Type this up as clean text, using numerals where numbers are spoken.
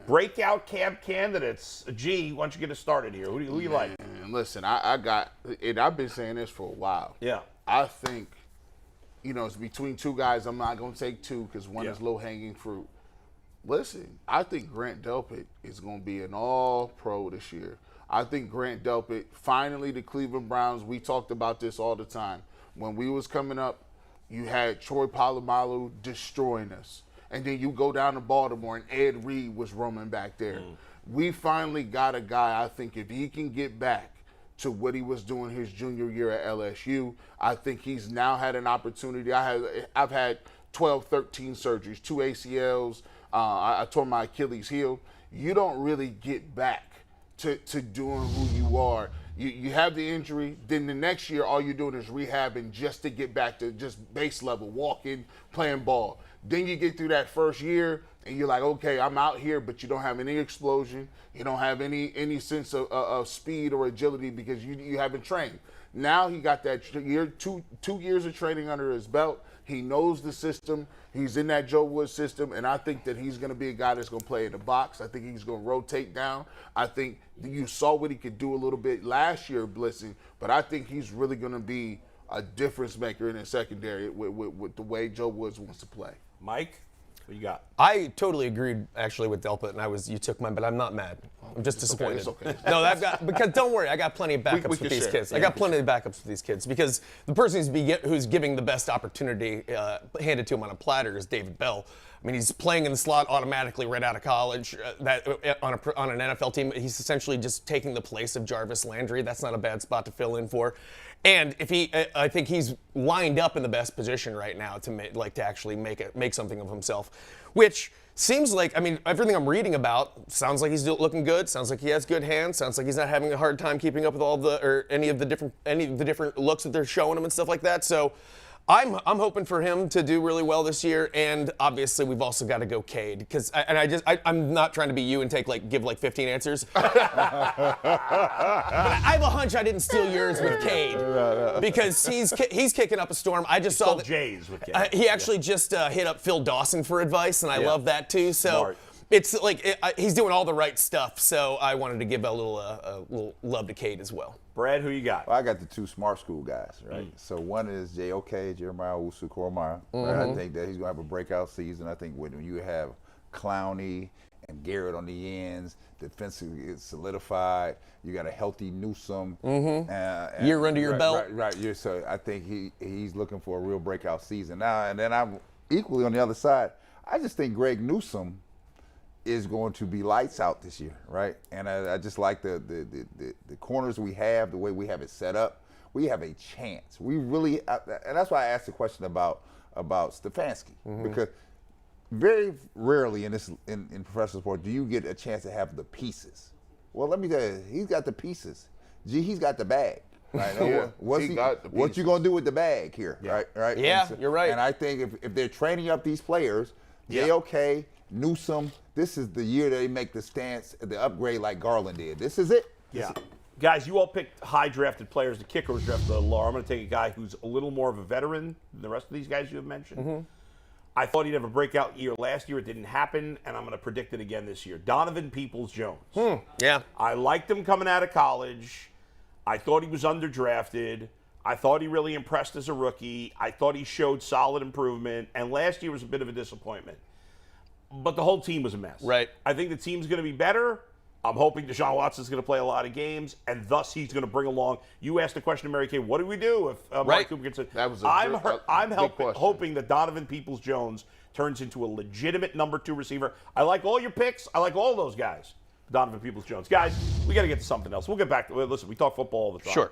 Breakout camp candidates. G, why don't you get us started here? Who you like? Listen, I've been saying this for a while. Yeah. I think, it's between two guys. I'm not going to take two because one is low-hanging fruit. Listen, I think Grant Delpit is going to be an all-pro this year. I think Grant Delpit, finally the Cleveland Browns, we talked about this all the time. When we was coming up, you had Troy Polamalu destroying us. And then you go down to Baltimore, and Ed Reed was roaming back there. We finally got a guy, I think, if he can get back to what he was doing his junior year at LSU, I think he's now had an opportunity. I've had 12, 13 surgeries, 2 ACLs. I tore my Achilles heel. You don't really get back to doing who you are. You have the injury, then the next year all you're doing is rehabbing just to get back to just base level, walking, playing ball. Then you get through that first year, and you're like, okay, I'm out here, but you don't have any explosion. You don't have any sense of speed or agility because you haven't trained. Now he got that two years of training under his belt. He knows the system. He's in that Joe Woods system, and I think that he's going to be a guy that's going to play in the box. I think he's going to rotate down. I think you saw what he could do a little bit last year blitzing, but I think he's really going to be a difference maker in the secondary with the way Joe Woods wants to play. Mike, what you got? I totally agreed actually with Delpit, and you took mine, but I'm not mad. I'm just disappointed. It's okay. No, because don't worry, I got plenty of backups with these kids. I got plenty of backups with these kids because the person who's giving the best opportunity handed to him on a platter is David Bell. I mean, he's playing in the slot automatically right out of college. On an NFL team, he's essentially just taking the place of Jarvis Landry. That's not a bad spot to fill in for. And I think he's lined up in the best position right now to actually make something of himself, which seems like, I mean, everything I'm reading about sounds like he's looking good. Sounds like he has good hands. Sounds like he's not having a hard time keeping up with any of the different looks that they're showing him and stuff like that. So I'm hoping for him to do really well this year, and obviously we've also got to go Cade because I'm not trying to be you and give 15 answers, but I have a hunch I didn't steal yours with Cade because he's kicking up a storm. I just saw that Jays with Cade. He actually just hit up Phil Dawson for advice, and I love that too. So. Smart. It's like he's doing all the right stuff, so I wanted to give a little love to Cade as well. Brad, who you got? Well, I got the two smart school guys, right? So one is Jeremiah Owusu-Koramoah. Right? I think that he's going to have a breakout season. I think when you have Clowney and Garrett on the ends, defensively is solidified. You got a healthy Newsome. Year under your belt. Right. So I think he's looking for a real breakout season now. And then I'm equally on the other side. I just think Greg Newsome is going to be lights out this year, right? And I just like the corners we have, the way we have it set up. We have a chance. We really, and that's why I asked the question about Stefanski, because very rarely in professional sport do you get a chance to have the pieces. Well, let me tell you, he's got the pieces. He's got the bag. Right? What you gonna do with the bag here? Yeah. Right? Yeah, so, you're right. And I think if they're training up these players, JOK, Newsome, this is the year they make the upgrade like Garland did. This is it. Yeah. Guys, you all picked high drafted players. The kicker was drafted a little lower. I'm going to take a guy who's a little more of a veteran than the rest of these guys you have mentioned. I thought he'd have a breakout year last year. It didn't happen, and I'm going to predict it again this year. Donovan Peoples-Jones. Yeah. I liked him coming out of college. I thought he was underdrafted. I thought he really impressed as a rookie. I thought he showed solid improvement, and last year was a bit of a disappointment. But the whole team was a mess. Right. I think the team's going to be better. I'm hoping Deshaun Watson's going to play a lot of games, and thus he's going to bring along. You asked the question to Mary Kay, what do we do if Mark Cooper gets it? That was I'm big question. hoping that Donovan Peoples-Jones turns into a legitimate number 2 receiver. I like all your picks. I like all those guys. Donovan Peoples-Jones. Guys, we got to get to something else. We'll get back to it. Listen, we talk football all the time. Sure.